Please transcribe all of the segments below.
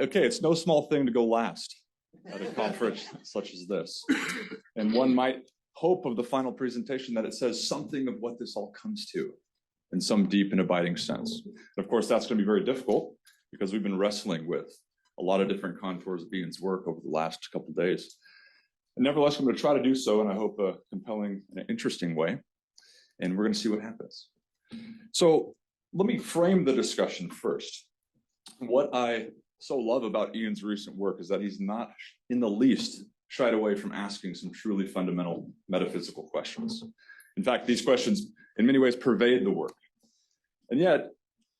Okay, it's no small thing to go last at a conference such as this. And one might hope of the final presentation that it says something of what this all comes to in some deep and abiding sense. And of course, that's going to be very difficult because we've been wrestling with a lot of different contours of Ian's work over the last couple of days. And nevertheless, I'm going to try to do so, and I hope a compelling and interesting way. And we're going to see what happens. So let me frame the discussion first. What I so love about Ian's recent work is that he's not in the least shied away from asking some truly fundamental metaphysical questions. In fact, these questions in many ways pervade the work. And yet,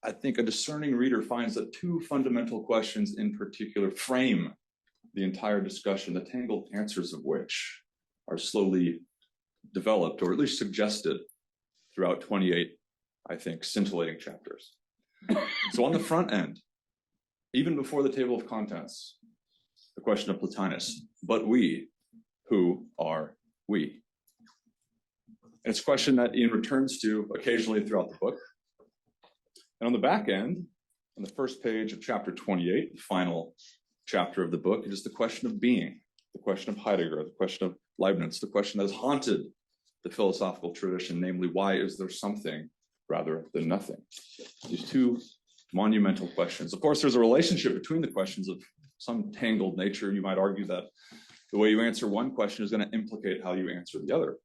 I think a discerning reader finds that two fundamental questions in particular frame the entire discussion, the tangled answers of which are slowly developed, or at least suggested, throughout 28, I think, scintillating chapters. So on the front end, even before the table of contents, the question of Plotinus, but we, who are we? And it's a question that Ian returns to occasionally throughout the book. And on the back end, on the first page of chapter 28, the final chapter of the book, it is the question of being, the question of Heidegger, the question of Leibniz, the question that has haunted the philosophical tradition, namely, why is there something rather than nothing? These two monumental questions. Of course, there's a relationship between the questions of some tangled nature. You might argue that the way you answer one question is going to implicate how you answer the other.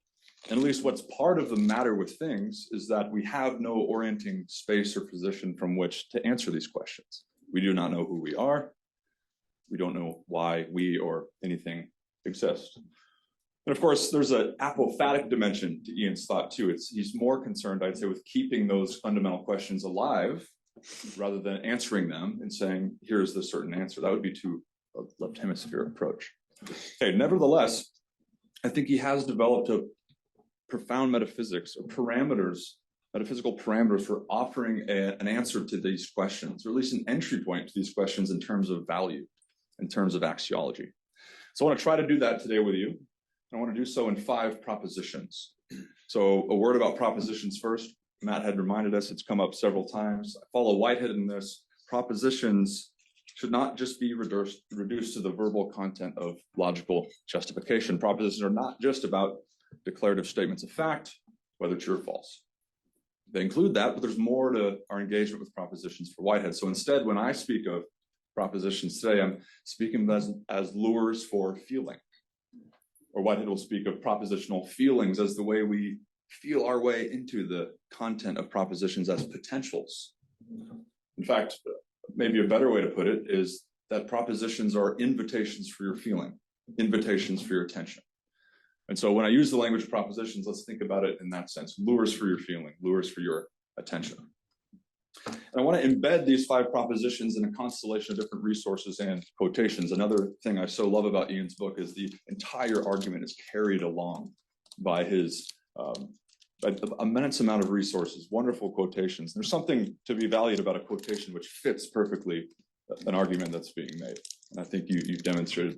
And at least what's part of the matter with things is that we have no orienting space or position from which to answer these questions. We do not know who we are. We don't know why we or anything exist. And of course, there's an apophatic dimension to Ian's thought too. He's more concerned, I'd say, with keeping those fundamental questions alive rather than answering them and saying, here's the certain answer. That would be too a left hemisphere approach. Okay, nevertheless, I think he has developed a profound metaphysics or parameters, metaphysical parameters for offering an answer to these questions, or at least an entry point to these questions in terms of value, in terms of axiology. So I want to try to do that today with you. I want to do so in 5 propositions. So a word about propositions first. Matt had reminded us, it's come up several times. I follow Whitehead in this. Propositions should not just be reduced to the verbal content of logical justification. Propositions are not just about declarative statements of fact, whether true or false. They include that, but there's more to our engagement with propositions for Whitehead. So instead, when I speak of propositions today, I'm speaking as lures for feeling. Or Whitehead will speak of propositional feelings as the way we feel our way into the content of propositions as potentials. In fact, maybe a better way to put it is that propositions are invitations for your feeling, invitations for your attention. And so when I use the language of propositions, let's think about it in that sense. Lures for your feeling, lures for your attention. And I want to embed these 5 propositions in a constellation of different resources and quotations. Another thing I so love about Ian's book is the entire argument is carried along by his an immense amount of resources, wonderful quotations. There's something to be valued about a quotation which fits perfectly an argument that's being made. And I think you've demonstrated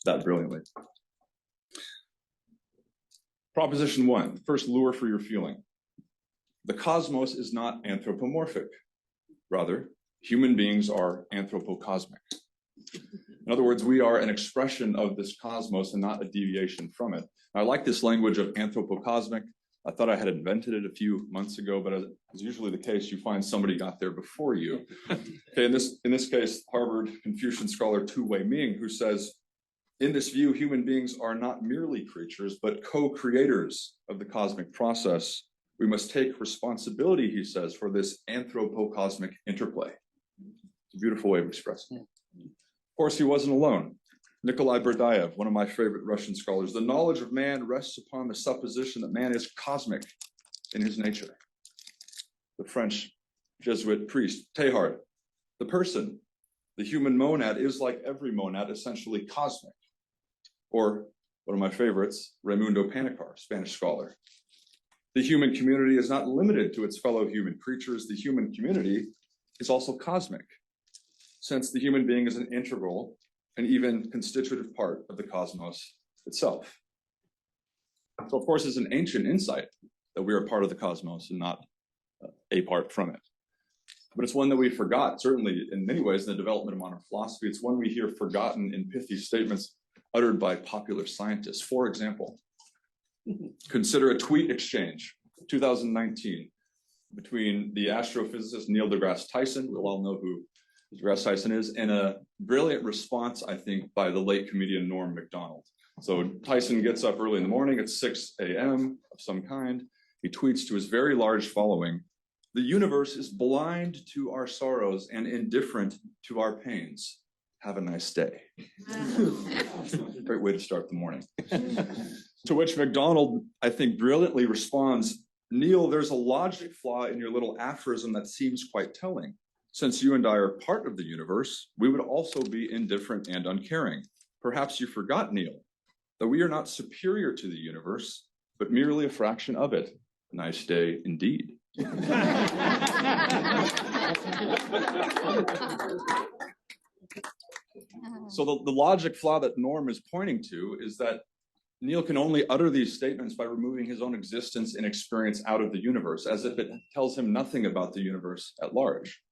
that brilliantly. Proposition 1, first lure for your feeling. The cosmos is not anthropomorphic. Rather, human beings are anthropocosmic. In other words, we are an expression of this cosmos and not a deviation from it. I like this language of anthropocosmic. I thought I had invented it a few months ago, but as is usually the case, you find somebody got there before you. Okay, in this case, Harvard Confucian scholar Tu Wei Ming, who says, in this view, human beings are not merely creatures, but co-creators of the cosmic process. We must take responsibility, he says, for this anthropocosmic interplay. It's a beautiful way of expressing it. Of course, he wasn't alone. Nikolai Berdyaev, one of my favorite Russian scholars, the knowledge of man rests upon the supposition that man is cosmic in his nature. The French Jesuit priest, Teilhard, the person, the human monad is like every monad, essentially cosmic. Or one of my favorites, Raimundo Panikkar, Spanish scholar. The human community is not limited to its fellow human creatures. The human community is also cosmic, since the human being is an integral and even constitutive part of the cosmos itself. So, of course, it's an ancient insight that we are part of the cosmos and not a part from it. but it's one that we forgot, certainly in many ways in the development of modern philosophy. It's one we hear forgotten in pithy statements uttered by popular scientists. For example, consider a tweet exchange, 2019, between the astrophysicist Neil deGrasse Tyson, we'll all know who deGrasse Tyson is, and a brilliant response, I think, by the late comedian Norm Macdonald. So Tyson gets up early in the morning at 6 a.m. of some kind. He tweets to his very large following, "The universe is blind to our sorrows and indifferent to our pains. Have a nice day." Great way to start the morning. To which MacDonald, I think, brilliantly responds, "Neil, there's a logic flaw in your little aphorism that seems quite telling. Since you and I are part of the universe, we would also be indifferent and uncaring. Perhaps you forgot, Neil, that we are not superior to the universe, but merely a fraction of it. Nice day indeed." So the logic flaw that Norm is pointing to is that Neil can only utter these statements by removing his own existence and experience out of the universe, as if it tells him nothing about the universe at large.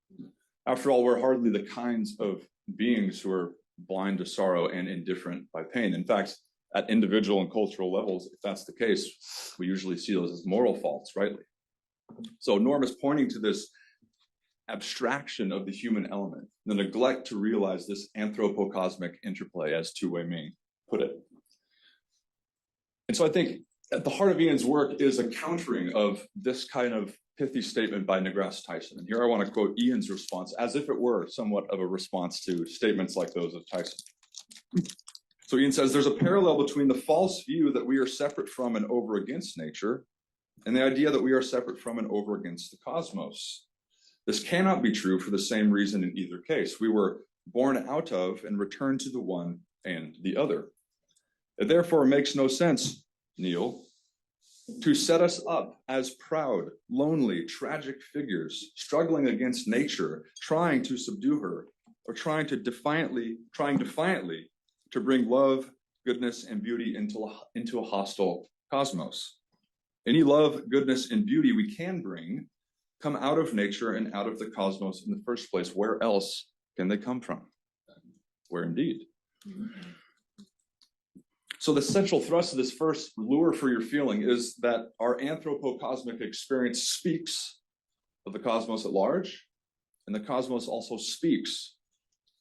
After all, we're hardly the kinds of beings who are blind to sorrow and indifferent by pain. In fact, at individual and cultural levels, if that's the case, we usually see those as moral faults, rightly. So Norm is pointing to this abstraction of the human element, the neglect to realize this anthropocosmic interplay, as Tu-Wei Ming put it. And so I think at the heart of Ian's work is a countering of this kind of pithy statement by deGrasse Tyson. And here I want to quote Ian's response as if it were somewhat of a response to statements like those of Tyson. So Ian says, "There's a parallel between the false view that we are separate from and over against nature and the idea that we are separate from and over against the cosmos. This cannot be true for the same reason in either case. We were born out of and returned to the one and the other. It therefore makes no sense, Neil, to set us up as proud, lonely, tragic figures, struggling against nature, trying to subdue her, or trying defiantly to bring love, goodness, and beauty into a hostile cosmos. Any love, goodness, and beauty we can bring come out of nature and out of the cosmos in the first place. Where else can they come from? Where indeed?" So the central thrust of this first lure for your feeling is that our anthropocosmic experience speaks of the cosmos at large, and the cosmos also speaks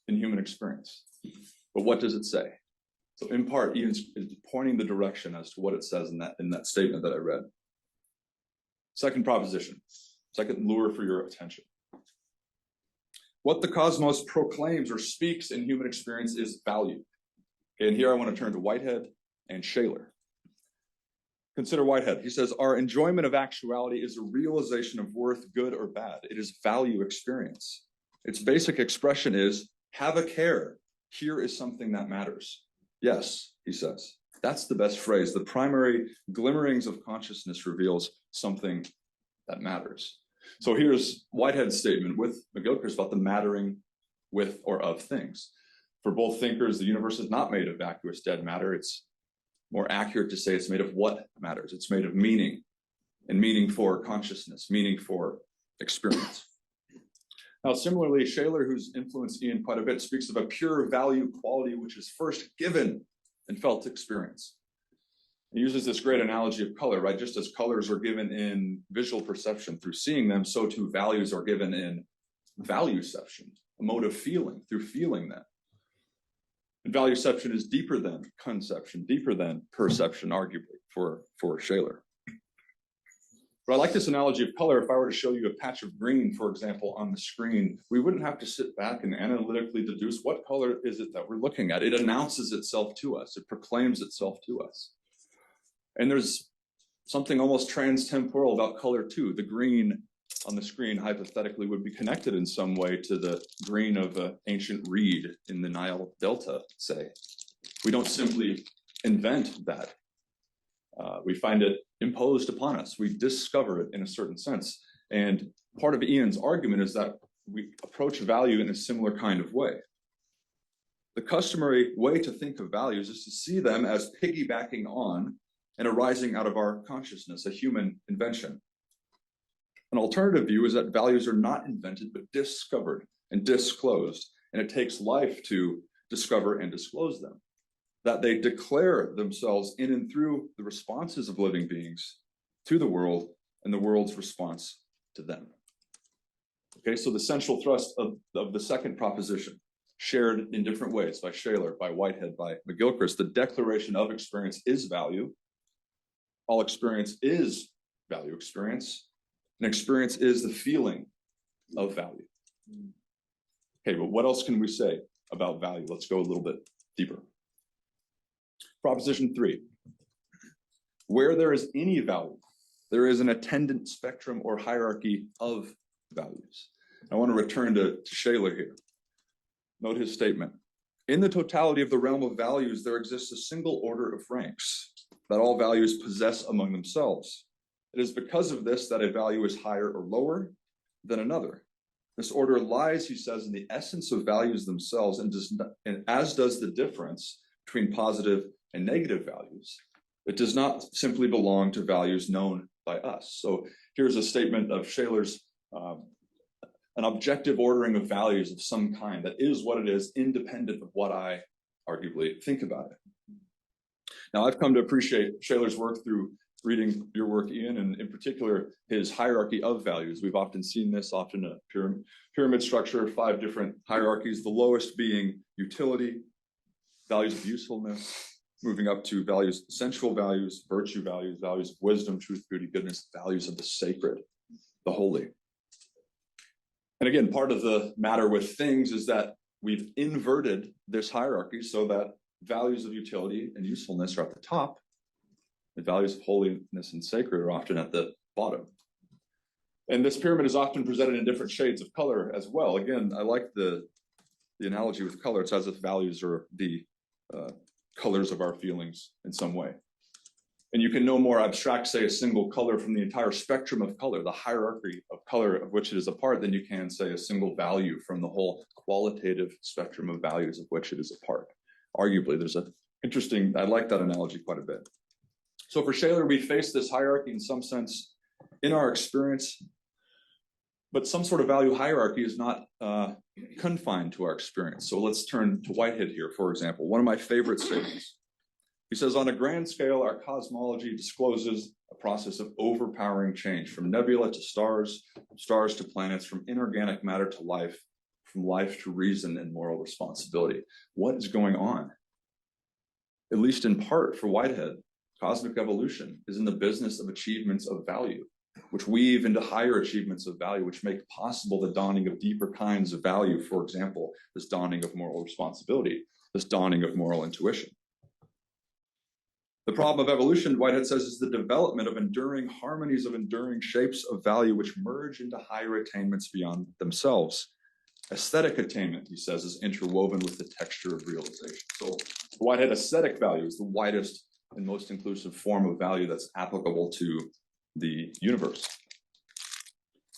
in human experience. But what does it say? So in part, Ian is pointing the direction as to what it says in that statement that I read. Second proposition, second lure for your attention. What the cosmos proclaims or speaks in human experience is value. And here I want to turn to Whitehead and Shaler. Consider Whitehead. He says, "Our enjoyment of actuality is a realization of worth, good or bad. It is value experience. Its basic expression is, have a care. Here is something that matters." Yes, he says, that's the best phrase. The primary glimmerings of consciousness reveals something that matters. So here's Whitehead's statement with McGilchrist about the mattering with or of things. For both thinkers, the universe is not made of vacuous dead matter. It's more accurate to say it's made of what matters. It's made of meaning, and meaning for consciousness, meaning for experience. Now, similarly, Shaler, who's influenced Ian quite a bit, speaks of a pure value quality which is first given in felt experience. He uses this great analogy of color, right? Just as colors are given in visual perception through seeing them, so too values are given in valueception, a mode of feeling, through feeling them. And valueception is deeper than conception, deeper than perception, arguably, for Shaler. But I like this analogy of color. If I were to show you a patch of green, for example, on the screen, we wouldn't have to sit back and analytically deduce what color is it that we're looking at. It announces itself to us. It proclaims itself to us. And there's something almost trans-temporal about color too. The green on the screen hypothetically would be connected in some way to the green of an ancient reed in the Nile Delta, say. We don't simply invent that. We find it imposed upon us. We discover it in a certain sense. And part of Ian's argument is that we approach value in a similar kind of way. The customary way to think of values is to see them as piggybacking on and arising out of our consciousness, a human invention. An alternative view is that values are not invented, but discovered and disclosed, and it takes life to discover and disclose them. That they declare themselves in and through the responses of living beings to the world and the world's response to them. Okay, so the central thrust of the second proposition, shared in different ways by Shaler, by Whitehead, by McGilchrist, the declaration of experience is value. All experience is value experience, and experience is the feeling of value. Okay, but what else can we say about value? Let's go a little bit deeper. Proposition 3, where there is any value, there is an attendant spectrum or hierarchy of values. I want to return to Shaler here. Note his statement. In the totality of the realm of values, there exists a single order of ranks that all values possess among themselves. It is because of this that a value is higher or lower than another. This order lies, he says, in the essence of values themselves, and as does the difference between positive and negative values. It does not simply belong to values known by us. So here's a statement of Shaler's, an objective ordering of values of some kind that is what it is, independent of what I arguably think about it. Now, I've come to appreciate Shaler's work through reading your work, Ian, and in particular, his hierarchy of values. We've often seen this, often a pyramid structure, 5 different hierarchies, the lowest being utility, values of usefulness, moving up to values, sensual values, virtue values, values of wisdom, truth, beauty, goodness, values of the sacred, the holy. And again, part of the matter with things is that we've inverted this hierarchy so that values of utility and usefulness are at the top, and values of holiness and sacred are often at the bottom. And this pyramid is often presented in different shades of color as well. Again, I like the analogy with color. It's as if values are the colors of our feelings in some way. And you can no more abstract, say, a single color from the entire spectrum of color, the hierarchy of color of which it is a part, than you can say a single value from the whole qualitative spectrum of values of which it is a part. Arguably, there's an interesting, I like that analogy quite a bit. So for Shaler, we face this hierarchy in some sense in our experience, but some sort of value hierarchy is not confined to our experience. So let's turn to Whitehead here, for example, one of my favorite statements. He says, on a grand scale, our cosmology discloses a process of overpowering change from nebula to stars, from stars to planets, from inorganic matter to life, from life to reason and moral responsibility. What is going on? At least in part for Whitehead, cosmic evolution is in the business of achievements of value, which weave into higher achievements of value, which make possible the dawning of deeper kinds of value. For example, this dawning of moral responsibility, this dawning of moral intuition. The problem of evolution, Whitehead says, is the development of enduring harmonies of enduring shapes of value which merge into higher attainments beyond themselves. Aesthetic attainment, he says, is interwoven with the texture of realization. So Whitehead, aesthetic value is the widest and most inclusive form of value that's applicable to the universe.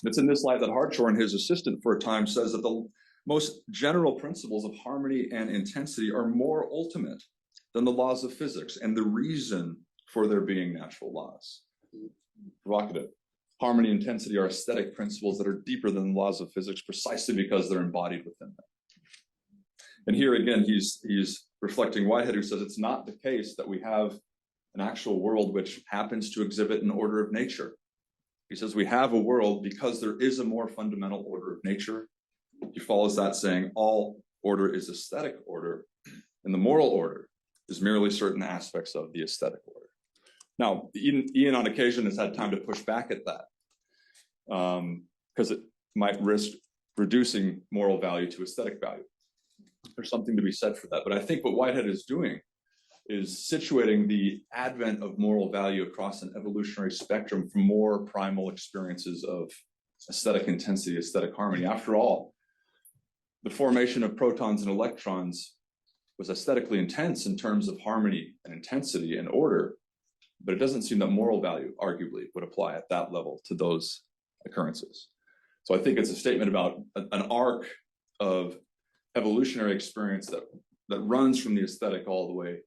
It's in this light that Hartshorne, his assistant for a time, says that the most general principles of harmony and intensity are more ultimate than the laws of physics and the reason for there being natural laws. Provocative. Harmony and intensity are aesthetic principles that are deeper than the laws of physics precisely because they're embodied within them. And here again, he's reflecting Whitehead, who says it's not the case that we have an actual world which happens to exhibit an order of nature. He says we have a world because there is a more fundamental order of nature. He follows that saying all order is aesthetic order, and the moral order is merely certain aspects of the aesthetic order. Now, Ian on occasion has had time to push back at that because it might risk reducing moral value to aesthetic value. There's something to be said for that. But I think what Whitehead is doing is situating the advent of moral value across an evolutionary spectrum from more primal experiences of aesthetic intensity, aesthetic harmony. After all, the formation of protons and electrons was aesthetically intense in terms of harmony and intensity and order, but it doesn't seem that moral value arguably would apply at that level to those occurrences. So I think it's a statement about an arc of evolutionary experience that runs from the aesthetic all the way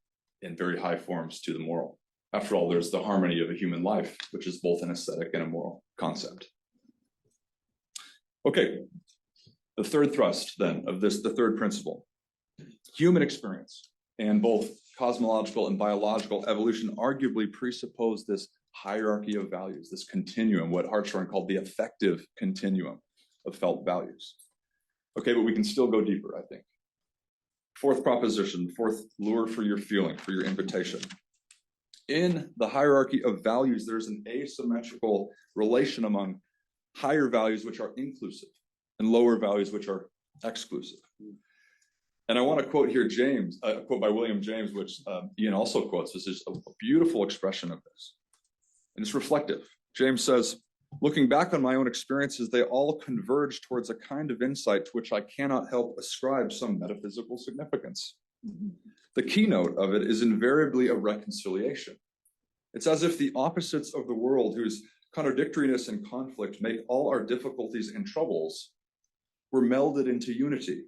in very high forms to the moral. After all, there's the harmony of a human life, which is both an aesthetic and a moral concept. Okay, the third thrust then of this, the third principle. Human experience and both cosmological and biological evolution arguably presuppose this hierarchy of values, this continuum, what Hartshorne called the affective continuum of felt values. Okay, but we can still go deeper, I think. Fourth proposition, fourth lure for your feeling, for your invitation. In the hierarchy of values, there's an asymmetrical relation among higher values, which are inclusive, and lower values, which are exclusive. And I want to quote here James, a quote by William James, which Ian also quotes. This is a beautiful expression of this. And it's reflective. James says, looking back on my own experiences, they all converge towards a kind of insight to which I cannot help ascribe some metaphysical significance. The keynote of it is invariably a reconciliation. It's as if the opposites of the world, whose contradictoriness and conflict make all our difficulties and troubles, were melded into unity.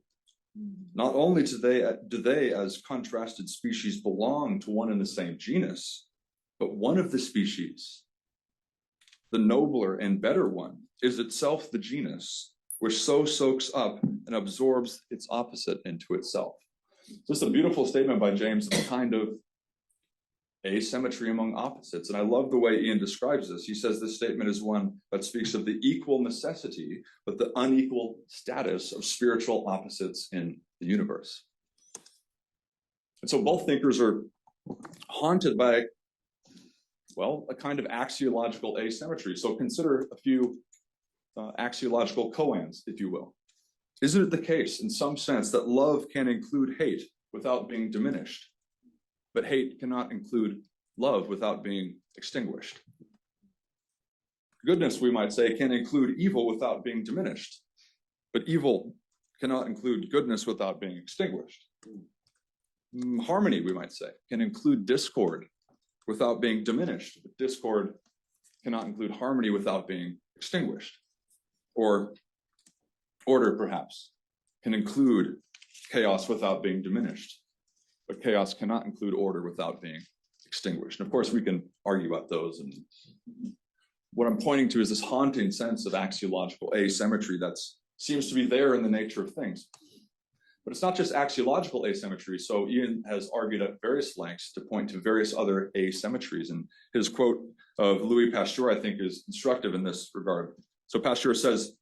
Not only do they, as contrasted species, belong to one and the same genus, but one of the species, the nobler and better one, is itself the genus, which so soaks up and absorbs its opposite into itself. This is a beautiful statement by James of a kind of asymmetry among opposites. And I love the way Ian describes this. He says this statement is one that speaks of the equal necessity, but the unequal status of spiritual opposites in the universe. And so both thinkers are haunted by, well, a kind of axiological asymmetry. So consider a few axiological koans, if you will. Isn't it the case, in some sense, that love can include hate without being diminished, but hate cannot include love without being extinguished? Goodness, we might say, can include evil without being diminished, but evil cannot include goodness without being extinguished. Harmony, we might say, can include discord without being diminished, but discord cannot include harmony without being extinguished. Or order, perhaps, can include chaos without being diminished, but chaos cannot include order without being extinguished. And of course, we can argue about those. And what I'm pointing to is this haunting sense of axiological asymmetry that seems to be there in the nature of things. But it's not just axiological asymmetry. So Ian has argued at various lengths to point to various other asymmetries. And his quote of Louis Pasteur, I think, is instructive in this regard. So Pasteur says,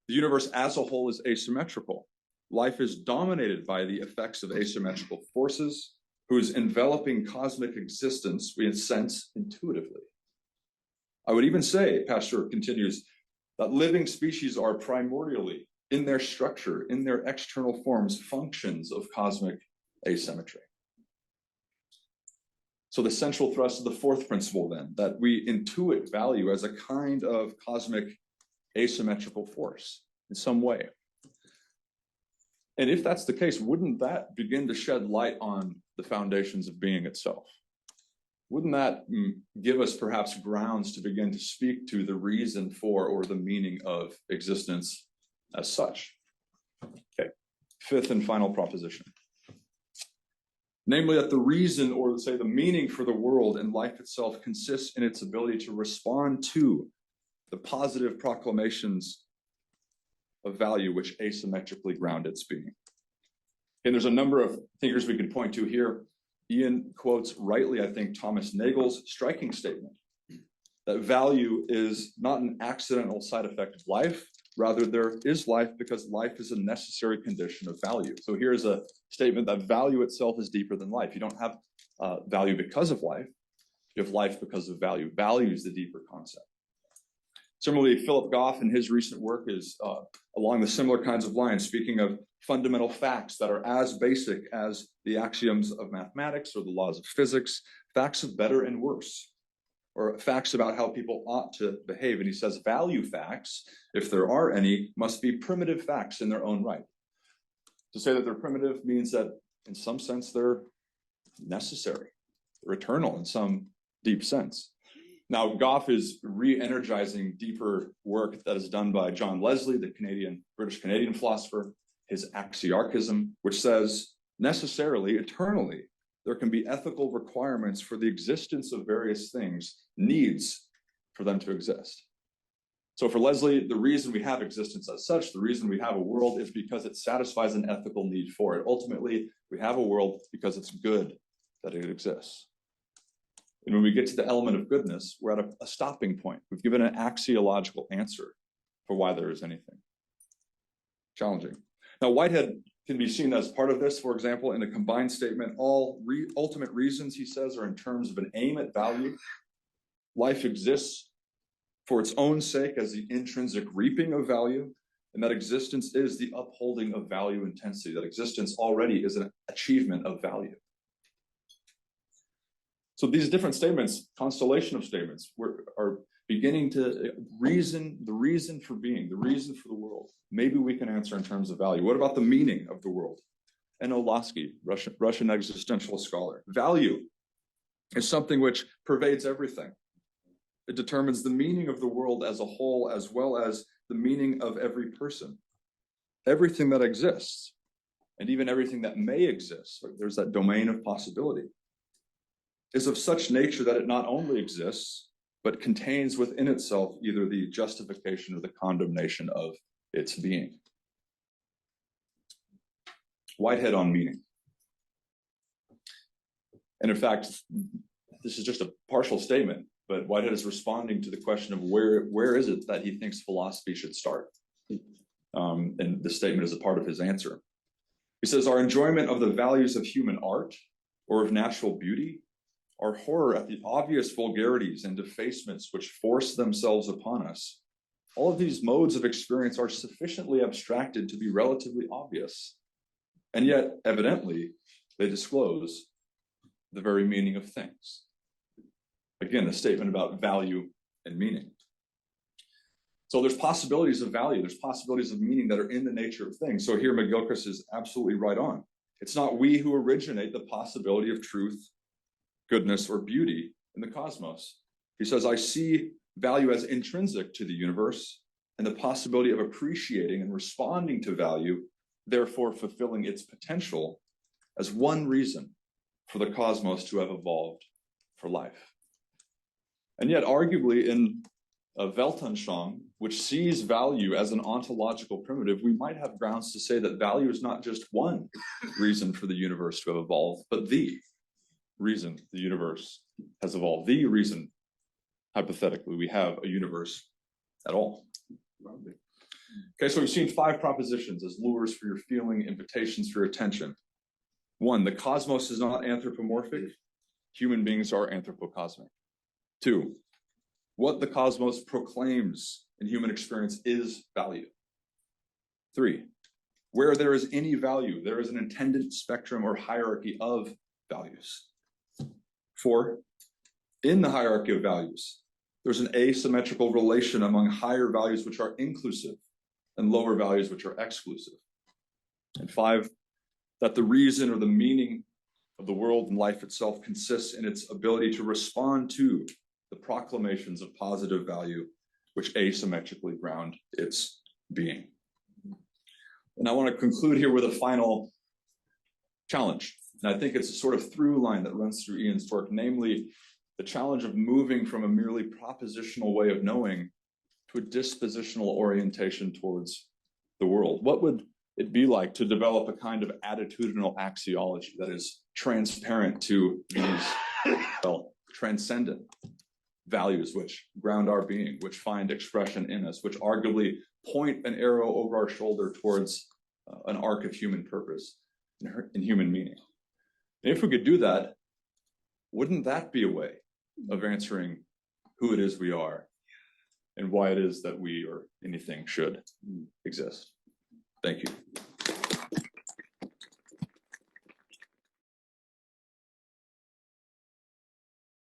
the universe as a whole is asymmetrical. Life is dominated by the effects of asymmetrical forces, whose enveloping cosmic existence we sense intuitively. I would even say, Pasteur continues, that living species are primordially, in their structure, in their external forms, functions of cosmic asymmetry. So the central thrust of the fourth principle, then, that we intuit value as a kind of cosmic asymmetrical force in some way. And if that's the case, wouldn't that begin to shed light on the foundations of being itself? Wouldn't that give us perhaps grounds to begin to speak to the reason for or the meaning of existence as such? Okay, fifth and final proposition. Namely, that the reason, or let's say the meaning for the world and life itself consists in its ability to respond to the positive proclamations of value which asymmetrically ground its being. And there's a number of thinkers we could point to here. Ian quotes rightly, I think, Thomas Nagel's striking statement that value is not an accidental side effect of life. Rather, there is life because life is a necessary condition of value. So here's a statement that value itself is deeper than life. You don't have value because of life. You have life because of value. Value is the deeper concept. Similarly, Philip Goff in his recent work is along the similar kinds of lines, speaking of fundamental facts that are as basic as the axioms of mathematics or the laws of physics, facts of better and worse, or facts about how people ought to behave. And he says value facts, if there are any, must be primitive facts in their own right. To say that they're primitive means that in some sense they're necessary, they're eternal in some deep sense. Now, Goff is re-energizing deeper work that is done by John Leslie, the British-Canadian philosopher, his axiarchism, which says necessarily, eternally, there can be ethical requirements for the existence of various things, needs for them to exist. So for Leslie, the reason we have existence as such, the reason we have a world is because it satisfies an ethical need for it. Ultimately, we have a world because it's good that it exists. And when we get to the element of goodness, we're at a stopping point. We've given an axiological answer for why there is anything. Challenging. Now, Whitehead can be seen as part of this, for example, in a combined statement. All ultimate reasons, he says, are in terms of an aim at value. Life exists for its own sake as the intrinsic reaping of value, and that existence is the upholding of value intensity, that existence already is an achievement of value. So these different statements, constellation of statements, are beginning to reason, the reason for being, the reason for the world. Maybe we can answer in terms of value. What about the meaning of the world? N.O. Lasky, Russian existential scholar. Value is something which pervades everything. It determines the meaning of the world as a whole, as well as the meaning of every person. Everything that exists, and even everything that may exist, there's that domain of possibility, is of such nature that it not only exists, but contains within itself either the justification or the condemnation of its being. Whitehead on meaning. And in fact, this is just a partial statement, but Whitehead is responding to the question of where is it that he thinks philosophy should start? And this statement is a part of his answer. He says, our enjoyment of the values of human art or of natural beauty, our horror at the obvious vulgarities and defacements which force themselves upon us, all of these modes of experience are sufficiently abstracted to be relatively obvious. And yet, evidently, they disclose the very meaning of things. Again, a statement about value and meaning. So there's possibilities of value, there's possibilities of meaning that are in the nature of things. So here McGilchrist is absolutely right on. It's not we who originate the possibility of truth, goodness, or beauty in the cosmos. He says, I see value as intrinsic to the universe and the possibility of appreciating and responding to value, therefore fulfilling its potential as one reason for the cosmos to have evolved for life. And yet, arguably, in a Weltanschauung, which sees value as an ontological primitive, we might have grounds to say that value is not just one reason for the universe to have evolved, but the reason the universe has evolved, the reason, hypothetically, we have a universe at all. Okay, so we've seen 5 propositions as lures for your feeling, invitations for your attention. 1, the cosmos is not anthropomorphic. Human beings are anthropocosmic. 2, what the cosmos proclaims in human experience is value. 3, where there is any value, there is an intended spectrum or hierarchy of values. 4, in the hierarchy of values, there's an asymmetrical relation among higher values which are inclusive and lower values which are exclusive. And 5, that the reason or the meaning of the world and life itself consists in its ability to respond to the proclamations of positive value which asymmetrically ground its being. And I want to conclude here with a final challenge. And I think it's a sort of through line that runs through Ian's work, namely the challenge of moving from a merely propositional way of knowing to a dispositional orientation towards the world. What would it be like to develop a kind of attitudinal axiology that is transparent to these, well, transcendent values which ground our being, which find expression in us, which arguably point an arrow over our shoulder towards an arc of human purpose and human meaning? And if we could do that, wouldn't that be a way of answering who it is we are and why it is that we or anything should exist? Thank you.